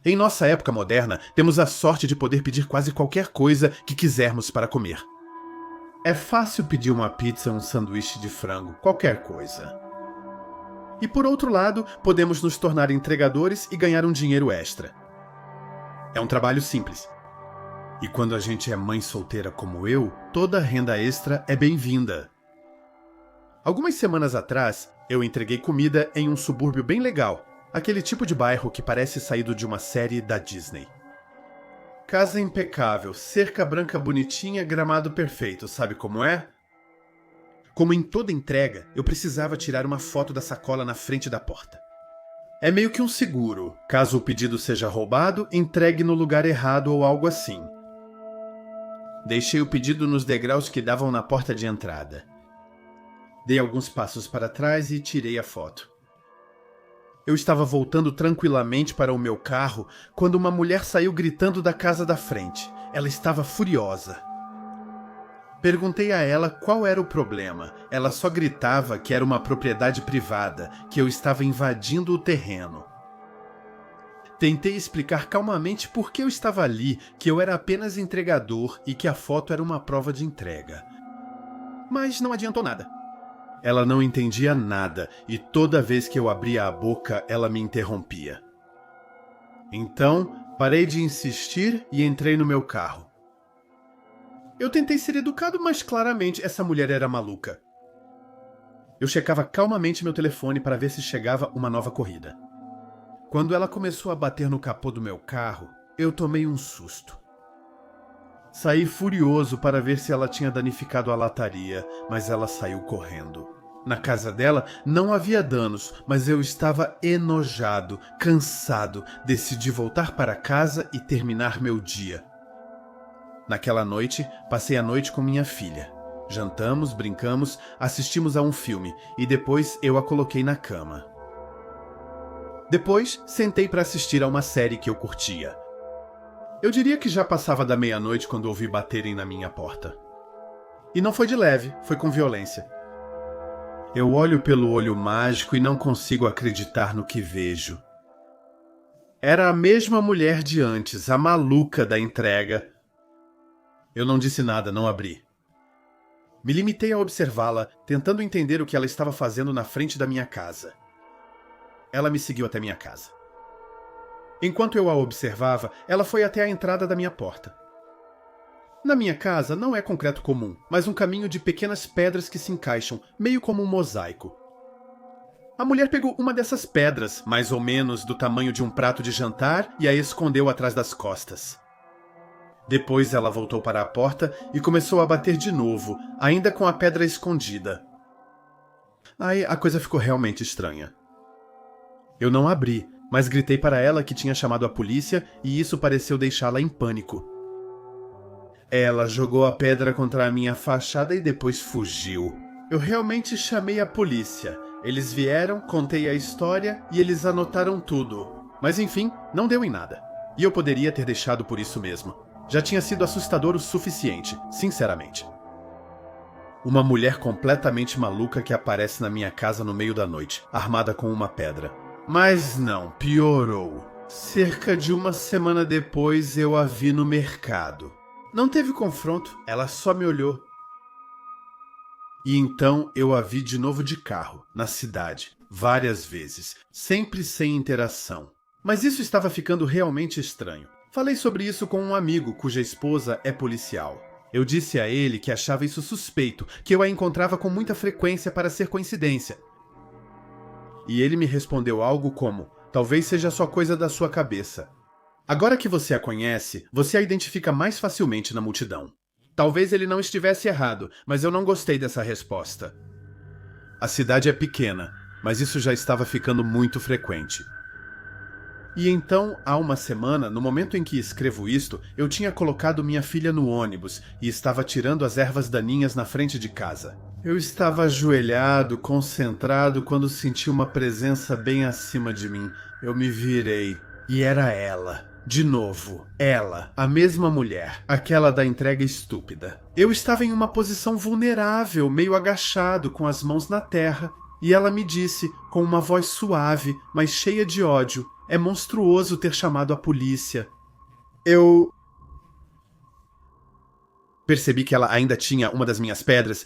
Em nossa época moderna, temos a sorte de poder pedir quase qualquer coisa que quisermos para comer. É fácil pedir uma pizza ou um sanduíche de frango, qualquer coisa. E por outro lado, podemos nos tornar entregadores e ganhar um dinheiro extra. É um trabalho simples. E quando a gente é mãe solteira como eu, toda renda extra é bem-vinda. Algumas semanas atrás, eu entreguei comida em um subúrbio bem legal, aquele tipo de bairro que parece saído de uma série da Disney. Casa impecável, cerca branca bonitinha, gramado perfeito, sabe como é? Como em toda entrega, eu precisava tirar uma foto da sacola na frente da porta. É meio que um seguro, caso o pedido seja roubado, entregue no lugar errado ou algo assim. Deixei o pedido nos degraus que davam na porta de entrada. Dei alguns passos para trás e tirei a foto. Eu estava voltando tranquilamente para o meu carro quando uma mulher saiu gritando da casa da frente. Ela estava furiosa. Perguntei a ela qual era o problema. Ela só gritava que era uma propriedade privada, que eu estava invadindo o terreno. Tentei explicar calmamente por que eu estava ali, que eu era apenas entregador e que a foto era uma prova de entrega. Mas não adiantou nada. Ela não entendia nada e toda vez que eu abria a boca, ela me interrompia. Então, parei de insistir e entrei no meu carro. Eu tentei ser educado, mas claramente essa mulher era maluca. Eu checava calmamente meu telefone para ver se chegava uma nova corrida. Quando ela começou a bater no capô do meu carro, eu tomei um susto. Saí furioso para ver se ela tinha danificado a lataria, mas ela saiu correndo. Na casa dela não havia danos, mas eu estava enojado, cansado. Decidi voltar para casa e terminar meu dia. Naquela noite, passei a noite com minha filha. Jantamos, brincamos, assistimos a um filme e depois eu a coloquei na cama. Depois, sentei para assistir a uma série que eu curtia. Eu diria que já passava da meia-noite quando ouvi baterem na minha porta. E não foi de leve, foi com violência. Eu olho pelo olho mágico e não consigo acreditar no que vejo. Era a mesma mulher de antes, a maluca da entrega. Eu não disse nada, não abri. Me limitei a observá-la, tentando entender o que ela estava fazendo na frente da minha casa. Ela me seguiu até minha casa. Enquanto eu a observava, ela foi até a entrada da minha porta. Na minha casa não é concreto comum, mas um caminho de pequenas pedras que se encaixam, meio como um mosaico. A mulher pegou uma dessas pedras, mais ou menos do tamanho de um prato de jantar, e a escondeu atrás das costas. Depois ela voltou para a porta e começou a bater de novo, ainda com a pedra escondida. Aí a coisa ficou realmente estranha. Eu não abri, mas gritei para ela que tinha chamado a polícia e isso pareceu deixá-la em pânico. Ela jogou a pedra contra a minha fachada e depois fugiu. Eu realmente chamei a polícia. Eles vieram, contei a história e eles anotaram tudo. Mas enfim, não deu em nada. E eu poderia ter deixado por isso mesmo. Já tinha sido assustador o suficiente, sinceramente. Uma mulher completamente maluca que aparece na minha casa no meio da noite, armada com uma pedra. Mas não, piorou. Cerca de uma semana depois eu a vi no mercado. Não teve confronto, ela só me olhou. E então eu a vi de novo de carro, na cidade, várias vezes, sempre sem interação. Mas isso estava ficando realmente estranho. Falei sobre isso com um amigo cuja esposa é policial. Eu disse a ele que achava isso suspeito, que eu a encontrava com muita frequência para ser coincidência. E ele me respondeu algo como: talvez seja só coisa da sua cabeça. Agora que você a conhece, você a identifica mais facilmente na multidão. Talvez ele não estivesse errado, mas eu não gostei dessa resposta. A cidade é pequena, mas isso já estava ficando muito frequente. E então, há uma semana, no momento em que escrevo isto, eu tinha colocado minha filha no ônibus e estava tirando as ervas daninhas na frente de casa. Eu estava ajoelhado, concentrado, quando senti uma presença bem acima de mim. Eu me virei e era ela. De novo, ela, a mesma mulher, aquela da entrega estúpida. Eu estava em uma posição vulnerável, meio agachado, com as mãos na terra, e ela me disse, com uma voz suave, mas cheia de ódio: É monstruoso ter chamado a polícia. Eu percebi que ela ainda tinha uma das minhas pedras.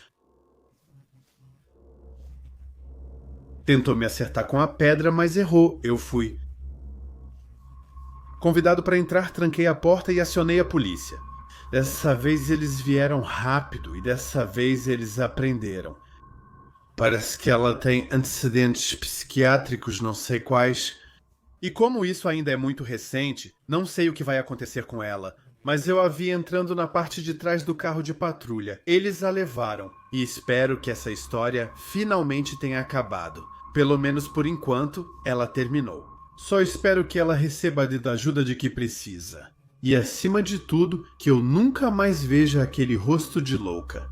Tentou me acertar com a pedra, mas errou. Eu fui. Convidado para entrar, tranquei a porta e acionei a polícia. Dessa vez eles vieram rápido e dessa vez eles aprenderam. Parece que ela tem antecedentes psiquiátricos, não sei quais. E como isso ainda é muito recente, não sei o que vai acontecer com ela. Mas eu a vi entrando na parte de trás do carro de patrulha. Eles a levaram. E espero que essa história finalmente tenha acabado. Pelo menos por enquanto, ela terminou. Só espero que ela receba a ajuda de que precisa. E acima de tudo, que eu nunca mais veja aquele rosto de louca.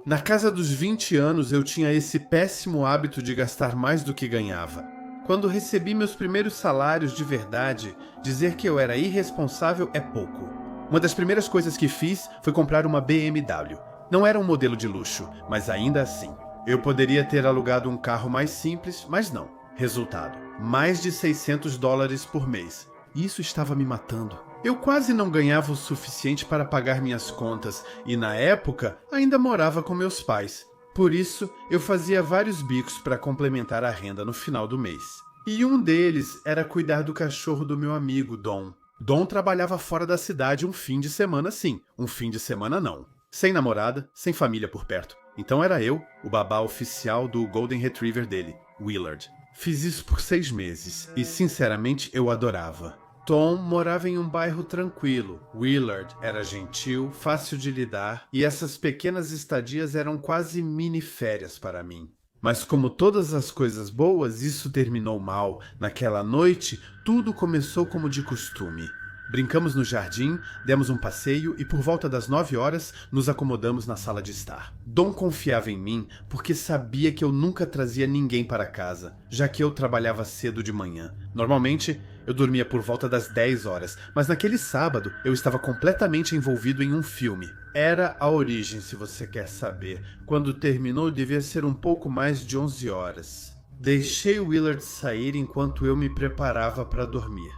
Na casa dos 20 anos, eu tinha esse péssimo hábito de gastar mais do que ganhava. Quando recebi meus primeiros salários de verdade, dizer que eu era irresponsável é pouco. Uma das primeiras coisas que fiz foi comprar uma BMW. Não era um modelo de luxo, mas ainda assim. Eu poderia ter alugado um carro mais simples, mas não. Resultado, mais de $600 por mês. Isso estava me matando. Eu quase não ganhava o suficiente para pagar minhas contas e, na época, ainda morava com meus pais. Por isso, eu fazia vários bicos para complementar a renda no final do mês. E um deles era cuidar do cachorro do meu amigo, Dom. Dom trabalhava fora da cidade um fim de semana sim, um fim de semana não. Sem namorada, sem família por perto. Então era eu, o babá oficial do Golden Retriever dele, Willard. Fiz isso por 6 meses e, sinceramente, eu adorava. Tom morava em um bairro tranquilo. Willard era gentil, fácil de lidar e essas pequenas estadias eram quase mini-férias para mim. Mas como todas as coisas boas, isso terminou mal. Naquela noite, tudo começou como de costume. Brincamos no jardim, demos um passeio e por volta das 9 horas nos acomodamos na sala de estar. Dom confiava em mim porque sabia que eu nunca trazia ninguém para casa, já que eu trabalhava cedo de manhã. Normalmente, eu dormia por volta das 10 horas, mas naquele sábado eu estava completamente envolvido em um filme. Era A Origem, se você quer saber. Quando terminou, devia ser um pouco mais de 11 horas. Deixei Willard sair enquanto eu me preparava para dormir.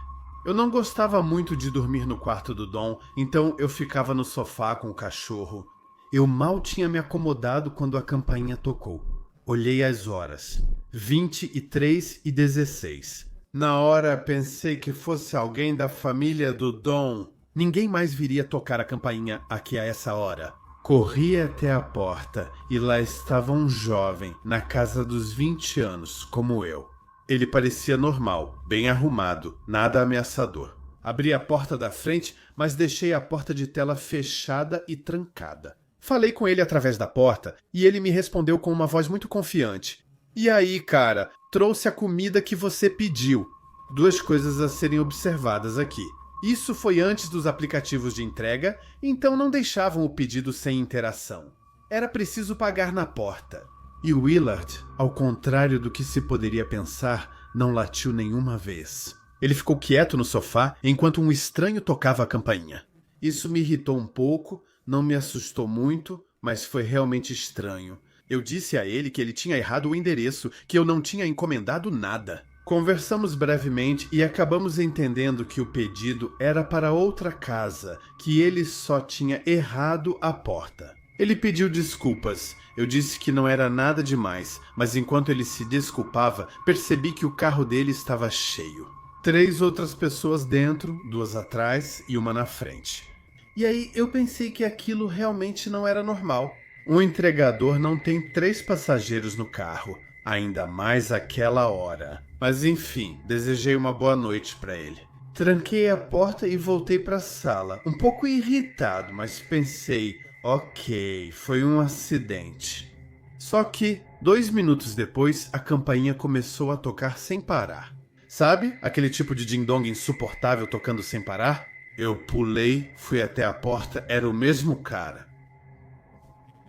Eu não gostava muito de dormir no quarto do Dom, então eu ficava no sofá com o cachorro. Eu mal tinha me acomodado quando a campainha tocou. Olhei as horas. 23h16. Na hora pensei que fosse alguém da família do Dom. Ninguém mais viria tocar a campainha aqui a essa hora. Corri até a porta e lá estava um jovem, na casa dos 20 anos, como eu. Ele parecia normal, bem arrumado, nada ameaçador. Abri a porta da frente, mas deixei a porta de tela fechada e trancada. Falei com ele através da porta e ele me respondeu com uma voz muito confiante. E aí, cara, trouxe a comida que você pediu. 2 coisas a serem observadas aqui. Isso foi antes dos aplicativos de entrega, então não deixavam o pedido sem interação. Era preciso pagar na porta. E Willard, ao contrário do que se poderia pensar, não latiu nenhuma vez. Ele ficou quieto no sofá enquanto um estranho tocava a campainha. Isso me irritou um pouco, não me assustou muito, mas foi realmente estranho. Eu disse a ele que ele tinha errado o endereço, que eu não tinha encomendado nada. Conversamos brevemente e acabamos entendendo que o pedido era para outra casa, que ele só tinha errado a porta. Ele pediu desculpas. Eu disse que não era nada demais, mas enquanto ele se desculpava, percebi que o carro dele estava cheio. 3 outras pessoas dentro, 2 atrás e uma na frente. E aí eu pensei que aquilo realmente não era normal. Um entregador não tem 3 passageiros no carro, ainda mais aquela hora. Mas enfim, desejei uma boa noite para ele. Tranquei a porta e voltei para a sala, um pouco irritado, mas pensei... Ok, foi um acidente. Só que, 2 minutos depois, a campainha começou a tocar sem parar. Sabe, aquele tipo de ding-dong insuportável tocando sem parar? Eu pulei, fui até a porta, era o mesmo cara.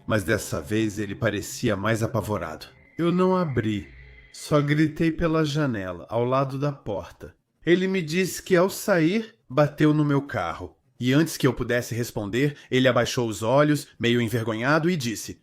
Mas dessa vez ele parecia mais apavorado. Eu não abri, só gritei pela janela, ao lado da porta. Ele me disse que ao sair, bateu no meu carro. E antes que eu pudesse responder, ele abaixou os olhos, meio envergonhado, e disse: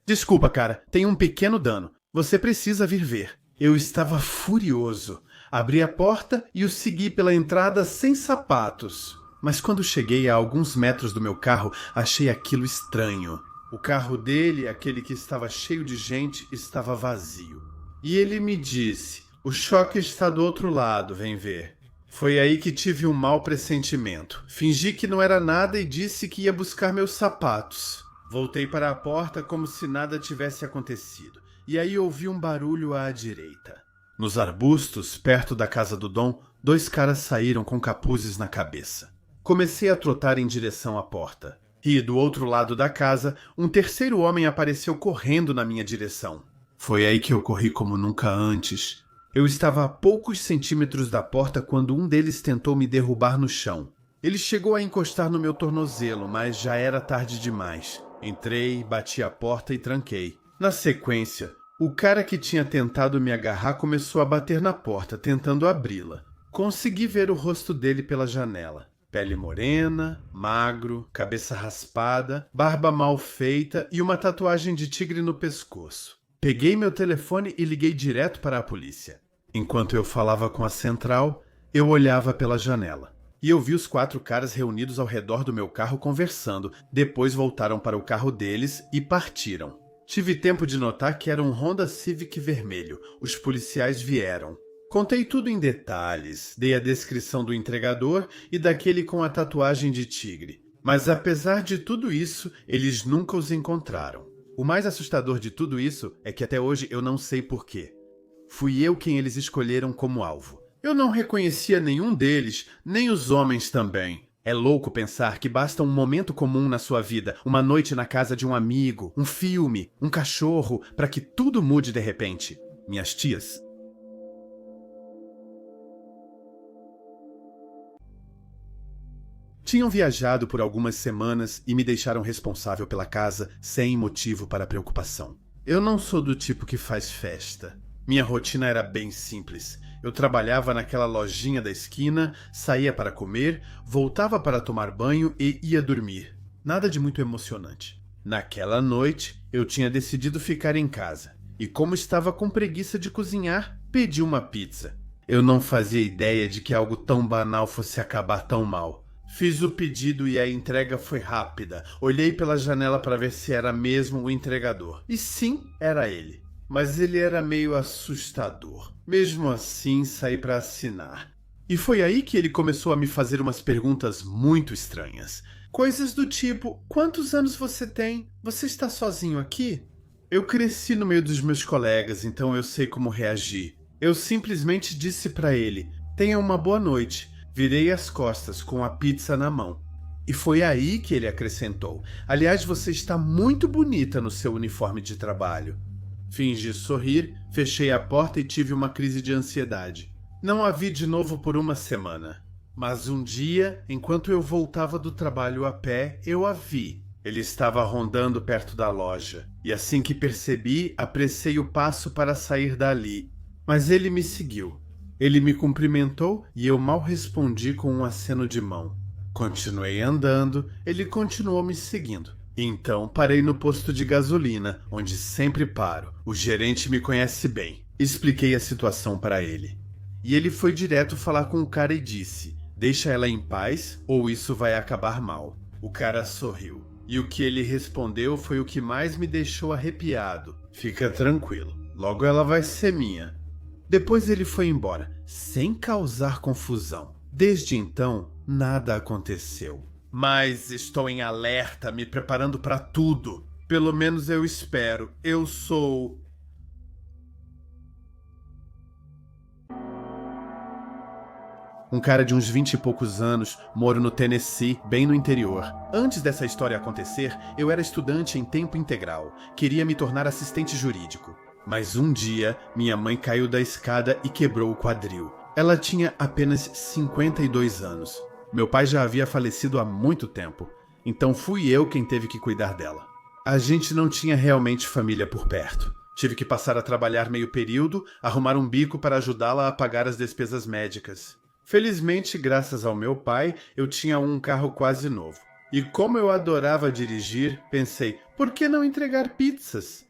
Desculpa, cara, tem um pequeno dano. Você precisa vir ver. Eu estava furioso. Abri a porta e o segui pela entrada sem sapatos. Mas quando cheguei a alguns metros do meu carro, achei aquilo estranho. O carro dele, aquele que estava cheio de gente, estava vazio. E ele me disse: "O choque está do outro lado, vem ver." Foi aí que tive um mau pressentimento. Fingi que não era nada e disse que ia buscar meus sapatos. Voltei para a porta como se nada tivesse acontecido. E aí ouvi um barulho à direita. Nos arbustos, perto da casa do Dom, 2 caras saíram com capuzes na cabeça. Comecei a trotar em direção à porta. E, do outro lado da casa, um terceiro homem apareceu correndo na minha direção. Foi aí que eu corri como nunca antes. Eu estava a poucos centímetros da porta quando um deles tentou me derrubar no chão. Ele chegou a encostar no meu tornozelo, mas já era tarde demais. Entrei, bati a porta e tranquei. Na sequência, o cara que tinha tentado me agarrar começou a bater na porta, tentando abri-la. Consegui ver o rosto dele pela janela. Pele morena, magro, cabeça raspada, barba mal feita e uma tatuagem de tigre no pescoço. Peguei meu telefone e liguei direto para a polícia. Enquanto eu falava com a central, eu olhava pela janela. E eu vi os 4 caras reunidos ao redor do meu carro conversando. Depois voltaram para o carro deles e partiram. Tive tempo de notar que era um Honda Civic vermelho. Os policiais vieram. Contei tudo em detalhes, dei a descrição do entregador e daquele com a tatuagem de tigre. Mas apesar de tudo isso, eles nunca os encontraram. O mais assustador de tudo isso é que até hoje eu não sei porquê. Fui eu quem eles escolheram como alvo. Eu não reconhecia nenhum deles, nem os homens também. É louco pensar que basta um momento comum na sua vida, uma noite na casa de um amigo, um filme, um cachorro, para que tudo mude de repente. Minhas tias tinham viajado por algumas semanas e me deixaram responsável pela casa sem motivo para preocupação. Eu não sou do tipo que faz festa. Minha rotina era bem simples. Eu trabalhava naquela lojinha da esquina, saía para comer, voltava para tomar banho e ia dormir. Nada de muito emocionante. Naquela noite, eu tinha decidido ficar em casa. E como estava com preguiça de cozinhar, pedi uma pizza. Eu não fazia ideia de que algo tão banal fosse acabar tão mal. Fiz o pedido e a entrega foi rápida. Olhei pela janela para ver se era mesmo o entregador. E sim, era ele. Mas ele era meio assustador. Mesmo assim, saí para assinar. E foi aí que ele começou a me fazer umas perguntas muito estranhas. Coisas do tipo: quantos anos você tem? Você está sozinho aqui? Eu cresci no meio dos meus colegas, então eu sei como reagir. Eu simplesmente disse para ele: tenha uma boa noite. Virei as costas com a pizza na mão. E foi aí que ele acrescentou: aliás, você está muito bonita no seu uniforme de trabalho. Fingi sorrir, fechei a porta e tive uma crise de ansiedade. Não a vi de novo por uma semana. Mas um dia, enquanto eu voltava do trabalho a pé, eu a vi. Ele estava rondando perto da loja. E assim que percebi, apressei o passo para sair dali. Mas ele me seguiu. Ele me cumprimentou e eu mal respondi com um aceno de mão. Continuei andando, ele continuou me seguindo. Então parei no posto de gasolina, onde sempre paro. O gerente me conhece bem. Expliquei a situação para ele. E ele foi direto falar com o cara e disse: deixa ela em paz ou isso vai acabar mal. O cara sorriu. E o que ele respondeu foi o que mais me deixou arrepiado. Fica tranquilo, logo ela vai ser minha. Depois ele foi embora, sem causar confusão. Desde então, nada aconteceu. Mas estou em alerta, me preparando para tudo. Pelo menos eu espero. Eu sou... um cara de uns 20 e poucos anos, moro no Tennessee, bem no interior. Antes dessa história acontecer, eu era estudante em tempo integral. Queria me tornar assistente jurídico. Mas um dia, minha mãe caiu da escada e quebrou o quadril. Ela tinha apenas 52 anos. Meu pai já havia falecido há muito tempo, então fui eu quem teve que cuidar dela. A gente não tinha realmente família por perto. Tive que passar a trabalhar meio período, arrumar um bico para ajudá-la a pagar as despesas médicas. Felizmente, graças ao meu pai, eu tinha um carro quase novo. E como eu adorava dirigir, pensei, por que não entregar pizzas?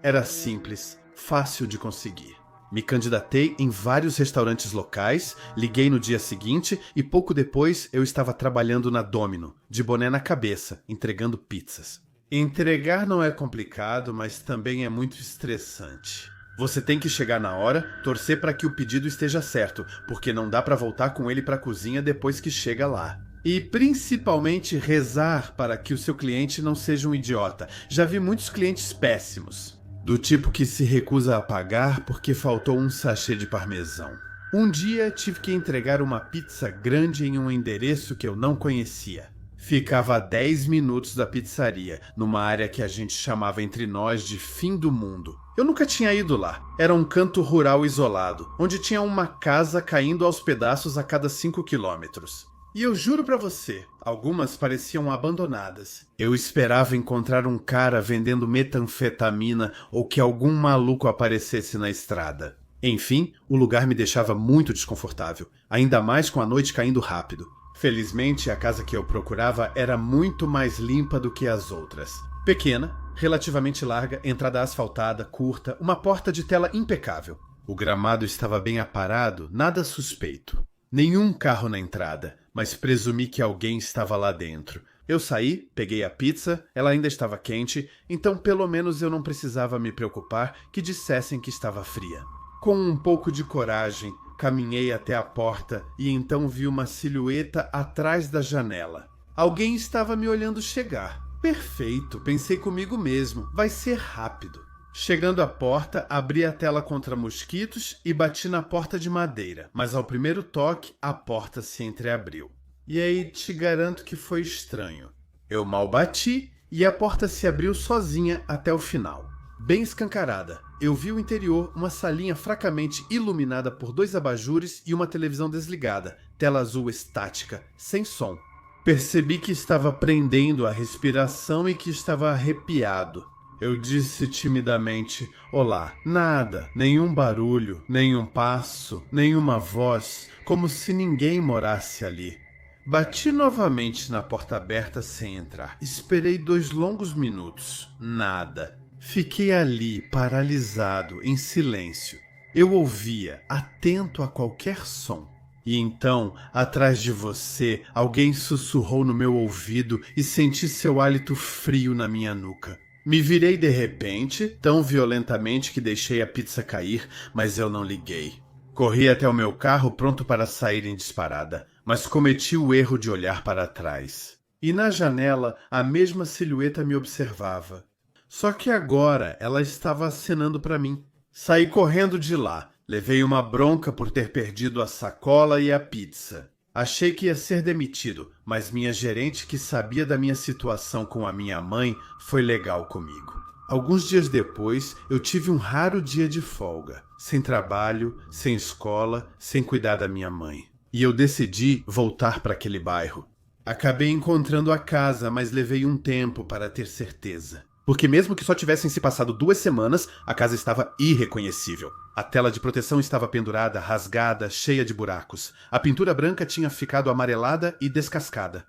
Era simples. fácil de conseguir. Me candidatei em vários restaurantes locais, liguei no dia seguinte e pouco depois eu estava trabalhando na Domino, de boné na cabeça, entregando pizzas. Entregar não é complicado, mas também é muito estressante. Você tem que chegar na hora, torcer para que o pedido esteja certo, porque não dá para voltar com ele para a cozinha depois que chega lá. E principalmente rezar para que o seu cliente não seja um idiota. Já vi muitos clientes péssimos. Do tipo que se recusa a pagar porque faltou um sachê de parmesão. Um dia tive que entregar uma pizza grande em um endereço que eu não conhecia. Ficava a 10 minutos da pizzaria, numa área que a gente chamava entre nós de fim do mundo. Eu nunca tinha ido lá. Era um canto rural isolado, onde tinha uma casa caindo aos pedaços a cada 5 quilômetros. E eu juro pra você, algumas pareciam abandonadas. Eu esperava encontrar um cara vendendo metanfetamina ou que algum maluco aparecesse na estrada. Enfim, o lugar me deixava muito desconfortável, ainda mais com a noite caindo rápido. Felizmente, a casa que eu procurava era muito mais limpa do que as outras. Pequena, relativamente larga, entrada asfaltada, curta, uma porta de tela impecável. O gramado estava bem aparado, nada suspeito. Nenhum carro na entrada, mas presumi que alguém estava lá dentro. Eu saí, peguei a pizza, ela ainda estava quente, então pelo menos eu não precisava me preocupar que dissessem que estava fria. Com um pouco de coragem, caminhei até a porta e então vi uma silhueta atrás da janela. Alguém estava me olhando chegar. Perfeito, pensei comigo mesmo, vai ser rápido. Chegando à porta, abri a tela contra mosquitos e bati na porta de madeira, mas ao primeiro toque, a porta se entreabriu. E aí te garanto que foi estranho. Eu mal bati e a porta se abriu sozinha até o final. Bem escancarada, eu vi o interior, uma salinha fracamente iluminada por 2 abajures e uma televisão desligada, tela azul estática, sem som. Percebi que estava prendendo a respiração e que estava arrepiado. Eu disse timidamente, olá, nada, nenhum barulho, nenhum passo, nenhuma voz, como se ninguém morasse ali. Bati novamente na porta aberta sem entrar. Esperei 2 longos minutos, nada. Fiquei ali, paralisado, em silêncio. Eu ouvia, atento a qualquer som. E então, atrás de você, alguém sussurrou no meu ouvido e senti seu hálito frio na minha nuca. Me virei de repente, tão violentamente que deixei a pizza cair, mas eu não liguei. Corri até o meu carro pronto para sair em disparada, mas cometi o erro de olhar para trás. E na janela, a mesma silhueta me observava. Só que agora ela estava acenando para mim. Saí correndo de lá, levei uma bronca por ter perdido a sacola e a pizza. Achei que ia ser demitido, mas minha gerente, que sabia da minha situação com a minha mãe, foi legal comigo. Alguns dias depois, eu tive um raro dia de folga, sem trabalho, sem escola, sem cuidar da minha mãe. E eu decidi voltar para aquele bairro. Acabei encontrando a casa, mas levei um tempo para ter certeza. Porque mesmo que só tivessem se passado 2 semanas, a casa estava irreconhecível. A tela de proteção estava pendurada, rasgada, cheia de buracos. A pintura branca tinha ficado amarelada e descascada.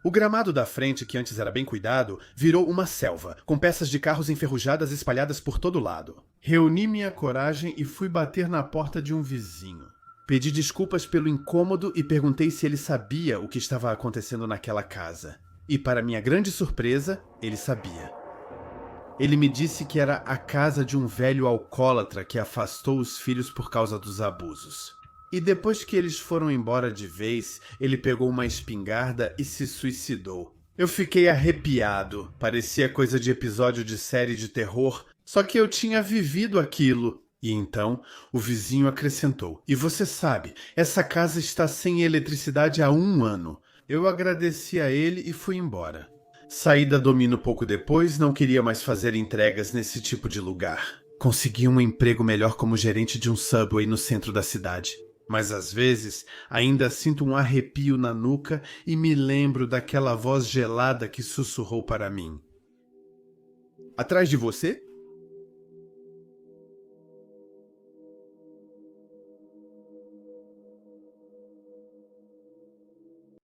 O gramado da frente, que antes era bem cuidado, virou uma selva, com peças de carros enferrujadas espalhadas por todo lado. Reuni minha coragem e fui bater na porta de um vizinho. Pedi desculpas pelo incômodo e perguntei se ele sabia o que estava acontecendo naquela casa. E, para minha grande surpresa, ele sabia. Ele me disse que era a casa de um velho alcoólatra que afastou os filhos por causa dos abusos. E depois que eles foram embora de vez, ele pegou uma espingarda e se suicidou. Eu fiquei arrepiado, parecia coisa de episódio de série de terror, só que eu tinha vivido aquilo. E então, o vizinho acrescentou, e você sabe, essa casa está sem eletricidade há 1 ano. Eu agradeci a ele e fui embora. Saí da Domino pouco depois, não queria mais fazer entregas nesse tipo de lugar. Consegui um emprego melhor como gerente de um Subway no centro da cidade. Mas às vezes, ainda sinto um arrepio na nuca e me lembro daquela voz gelada que sussurrou para mim. Atrás de você